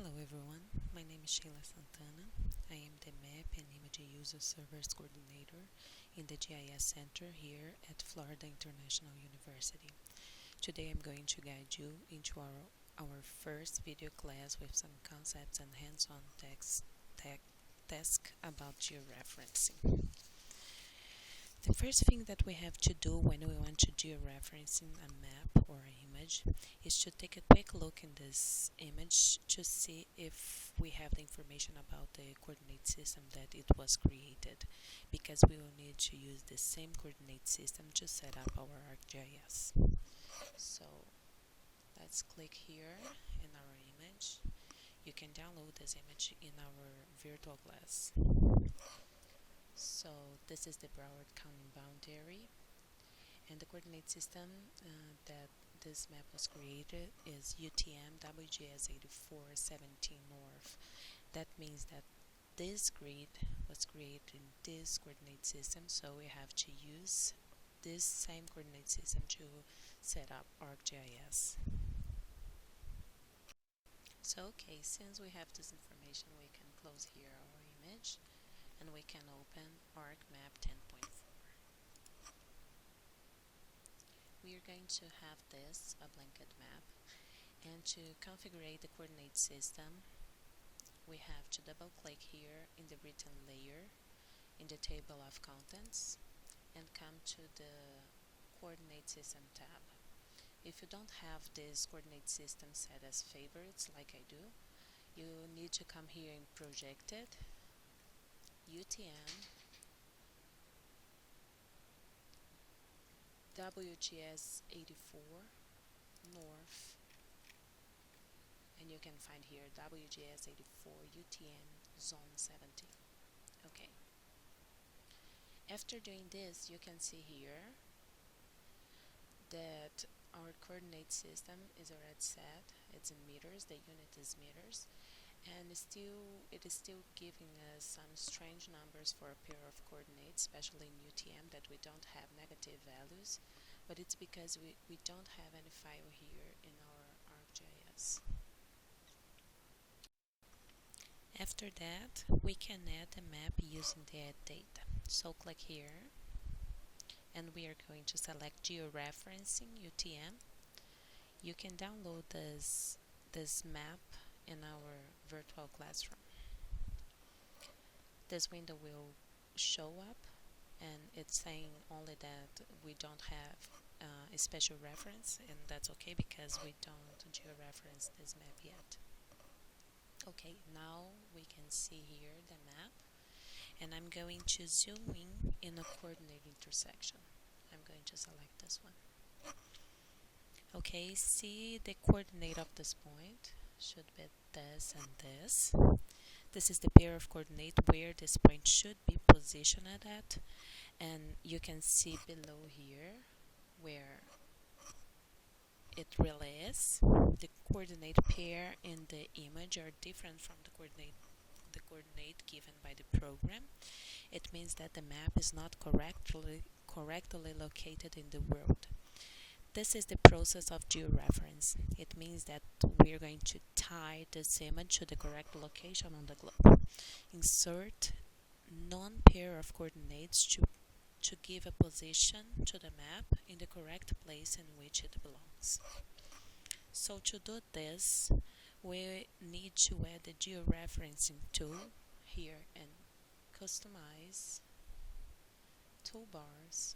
Hello everyone, my name is Sheila Santana. I am the Map and Image User Service Coordinator in the GIS Center here at Florida International University. Today I'm going to guide you into our first video class with some concepts and hands-on task about georeferencing. The first thing that we have to do when we want to georeferencing a map or an image is to take a quick look in this image to see if we have the information about the coordinate system that it was created, because we will need to use the same coordinate system to set up our ArcGIS. So let's click here in our image. You can download this image in our virtual glass. So this is the Broward County boundary, and the coordinate system that this map was created is UTM WGS 8417 North. That means that this grid was created in this coordinate system, so we have to use this same coordinate system to set up ArcGIS. So since we have this information, we can close here our image and we can open ArcMap 10.4. We are going to have this, a blanket map, and to configure the coordinate system, we have to double click here in the written layer in the table of contents and come to the coordinate system tab. If you don't have this coordinate system set as favorites like I do, you need to come here in projected, UTM, WGS 84 North, and you can find here WGS 84 UTM Zone 70. Okay. After doing this, you can see here that our coordinate system is already set. It's in meters, the unit is meters, and it is still giving us some strange numbers for a pair of coordinates, especially in UTM, that we don't have negative values, but it's because we don't have any file here in our ArcGIS. After that, we can add a map using the Add Data. So click here, and we are going to select Georeferencing UTM. You can download this map in our virtual classroom. This window will show up, and it's saying only that we don't have a special reference, and that's okay because we don't georeference this map yet. Okay, now we can see here the map, and I'm going to zoom in a coordinate intersection. I'm going to select this one. Okay, see the coordinate of this point should be this and this. This is the pair of coordinate where this point should be positioned at, and you can see below here where it really is. The coordinate pair in the image are different from the coordinate given by the program. It means that the map is not correctly located in the world. This is the process of georeference. It means that we are going to tie this image to the correct location on the globe. Insert non-pair of coordinates to give a position to the map in the correct place in which it belongs. So to do this, we need to add the georeferencing tool here and customize toolbars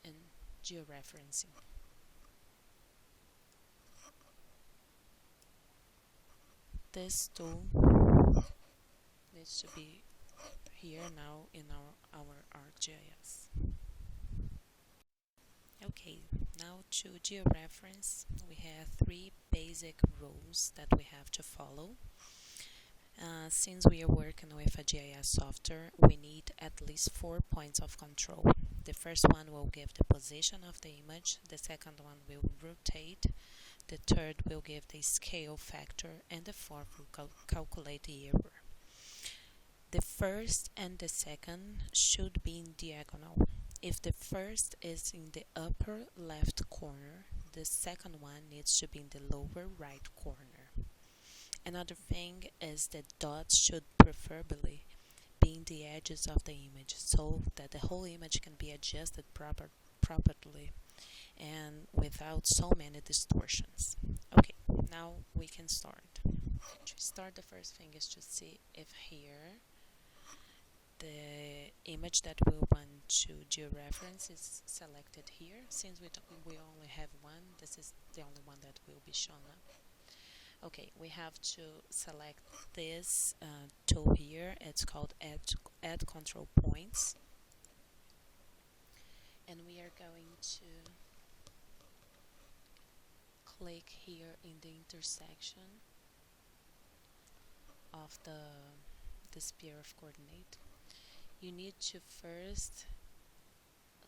and georeferencing. This tool needs to be here now in our ArcGIS. Okay, now to georeference, we have three basic rules that we have to follow. Since we are working with a GIS software, we need at least 4 points of control. The first one will give the position of the image, the second one will rotate, the third will give the scale factor, and the fourth will calculate the error. The first and the second should be in diagonal. If the first is in the upper left corner, the second one needs to be in the lower right corner. Another thing is that dots should preferably be in the edges of the image so that the whole image can be adjusted properly and without so many distortions. Okay, now we can start. To start, the first thing is to see if here the image that we want to georeference is selected here. Since we only have one, this is the only one that will be shown up. Okay, we have to select this tool here. It's called add control points, and we are going to click here in the intersection of the sphere of coordinate. You need to first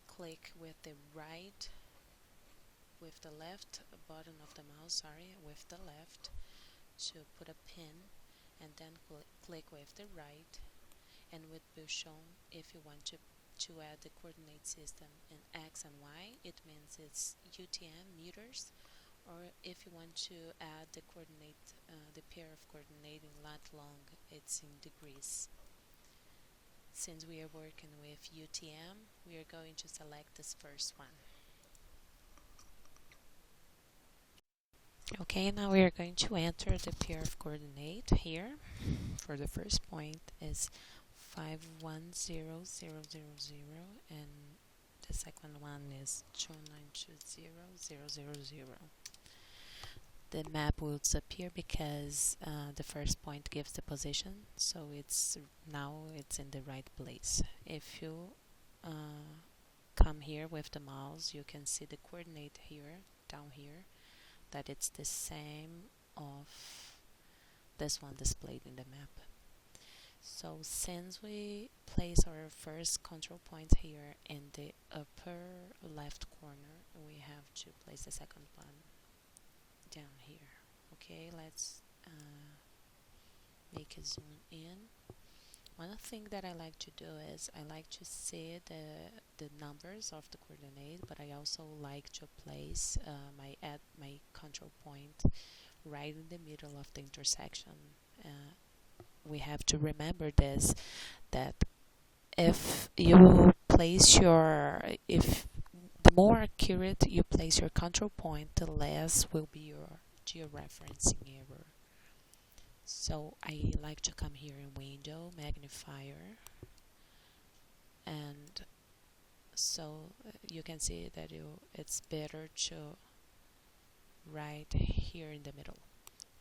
click with the left button of the mouse, with the left to put a pin, and then click with the right, and it will show if you want to add the coordinate system in X and Y, it means it's UTM meters, or if you want to add the coordinate, the pair of coordinate in lat long, it's in degrees. Since we are working with UTM, we are going to select this first one. Okay, now we are going to enter the pair of coordinate here. For the first point is 510000, and the second one is 2920000. The map will disappear because the first point gives the position, so it's in the right place. If you come here with the mouse, you can see the coordinate here, down here, that it's the same of this one displayed in the map. So since we place our first control point here in the upper left corner, we have to place the second one down here. Okay, let's make a zoom in. One thing that I like to do is I like to see the numbers of the coordinate, but I also like to place my control point right in the middle of the intersection. We have to remember this, that if the more accurate you place your control point, the less will be your georeferencing error. So I like to come here in Window, Magnifier, and so you can see that it's better to right here in the middle.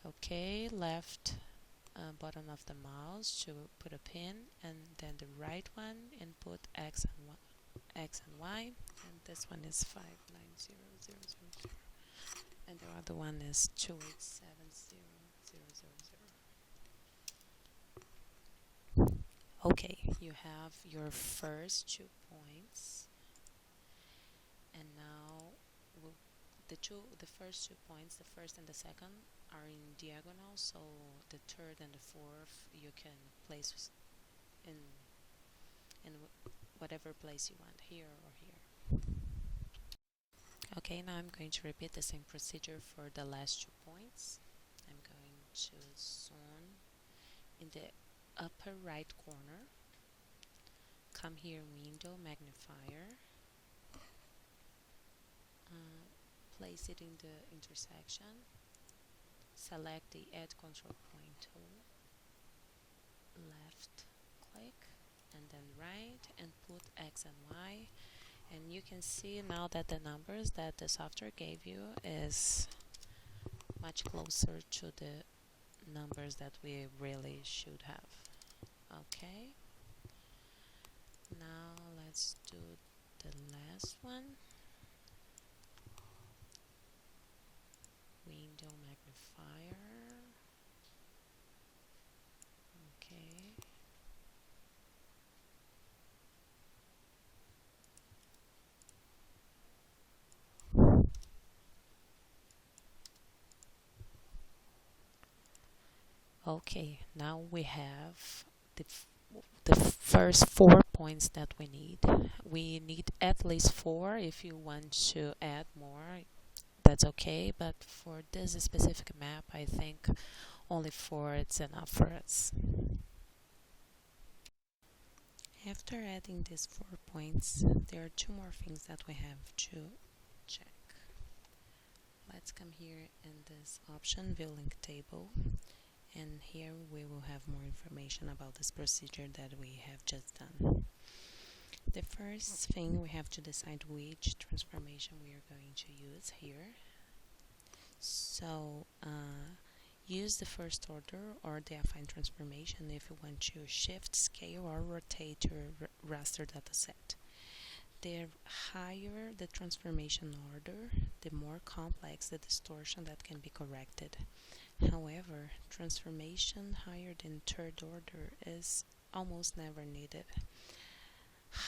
Okay, left button of the mouse to put a pin, and then the right one and put X and Y, and this one is 590000, and the other one is 2870000. Okay, you have your first 2 points, and now the first 2 points, the first and the second, are in diagonal, so the third and the fourth you can place in whatever place you want, here or here. Okay, now I'm going to repeat the same procedure for the last 2 points. I'm going to zoom in the upper right corner, come here, Window, Magnifier, place it in the intersection, select the Add Control Point tool, left click, and then right, and put X and Y, and you can see now that the numbers that the software gave you is much closer to the numbers that we really should have. Okay, now let's do the last one. Window, Magnifier. Okay. Okay, now we have the first 4 points that we need. We need at least 4. If you want to add more, that's okay, but for this specific map, I think only 4 it's enough for us. After adding these 4 points, there are 2 more things that we have to check. Let's come here in this option, view link table, and here we will have more information about this procedure that we have just done. The first thing, we have to decide which transformation we are going to use here. So use the first order or the affine transformation if you want to shift, scale, or rotate your raster dataset. The higher the transformation order, the more complex the distortion that can be corrected. However, transformation higher than third order is almost never needed.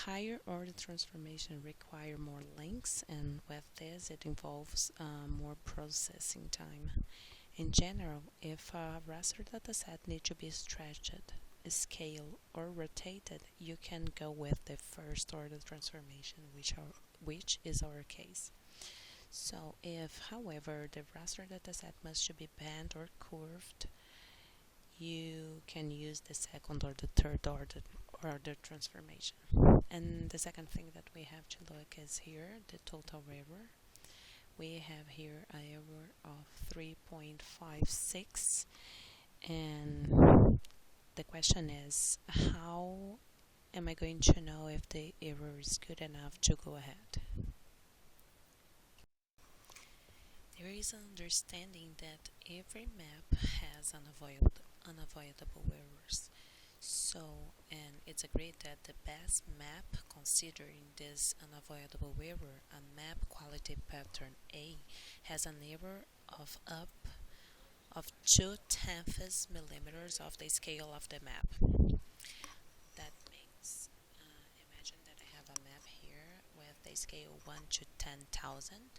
Higher order transformation require more links, and with this it involves more processing time. In general, if a raster dataset needs to be stretched, scaled, or rotated, you can go with the first order transformation, which is our case. So if, however, the raster dataset must be bent or curved, you can use the second or the third order transformation. And the second thing that we have to look is here, the total error. We have here an error of 3.56, and the question is, how am I going to know if the error is good enough to go ahead? There is an understanding that every map has unavoidable errors. So, and it's agreed that the best map considering this unavoidable error, a map quality pattern A, has an error of up of 2/10 millimeters of the scale of the map. That means, imagine that I have a map here with the scale 1 to 10,000.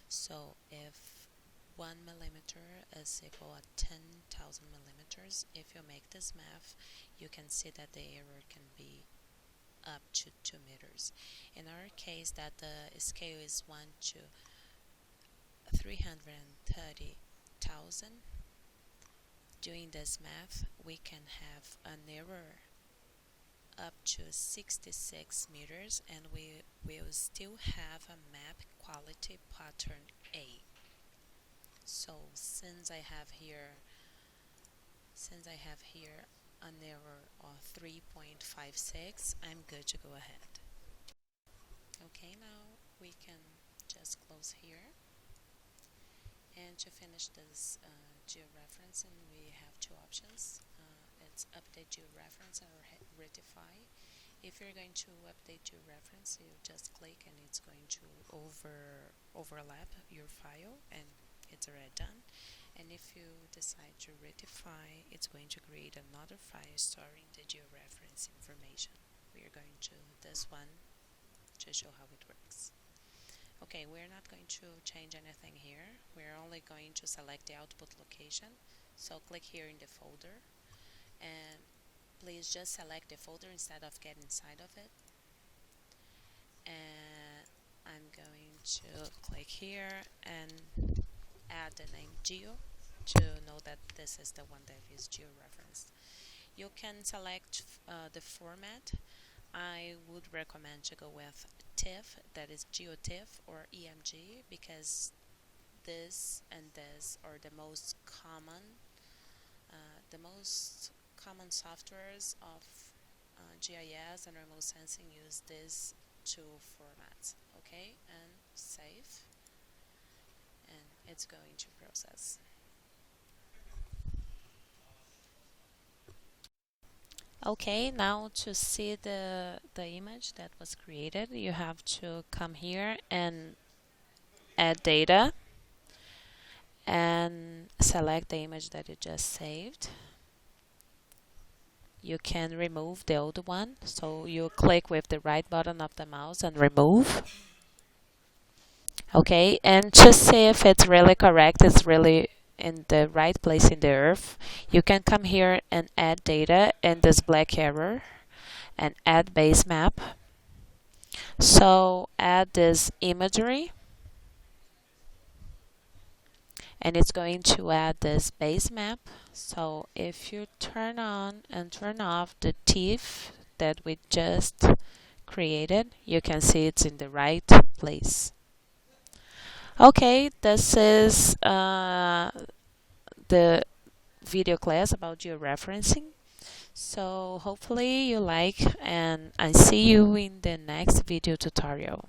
So if 1 millimeter is equal to 10,000 millimeters, if you make this math, you can see that the error can be up to 2 meters. In our case, that the scale is 1 to 330,000. Doing this math, we can have an error up to 66 meters, and we will still have a map quality pattern A. So since I have here an error of 3.56, I'm good to go ahead. Okay, now we can just close here. And to finish this georeferencing, we have 2 options. It's update georeference or rectify. If you're going to update georeference, you just click and it's going to overlap your file, and it's already done. And if you decide to rectify, it's going to create another file storing the georeference information. We are going to this one to show how it works. Okay, we're not going to change anything here. We're only going to select the output location. So click here in the folder, and please just select the folder instead of get inside of it. And I'm going to click here and add the name Geo to know that this is the one that is georeferenced. You can select the format. I would recommend to go with TIFF, that is GeoTIFF or EMG, because this and this are the most common softwares of GIS and remote sensing use these 2 formats. Okay, and save, and it's going to process. Okay, now to see the image that was created, you have to come here and add data and select the image that you just saved. You can remove the old one, so you click with the right button of the mouse and remove. Okay, and to see if it's really correct, it's really in the right place in the earth, you can come here and add data in this black arrow and add base map. So add this imagery, and it's going to add this base map. So if you turn on and turn off the TIFF that we just created, you can see it's in the right place. Okay, this is the video class about georeferencing. So hopefully you like, and I see you in the next video tutorial.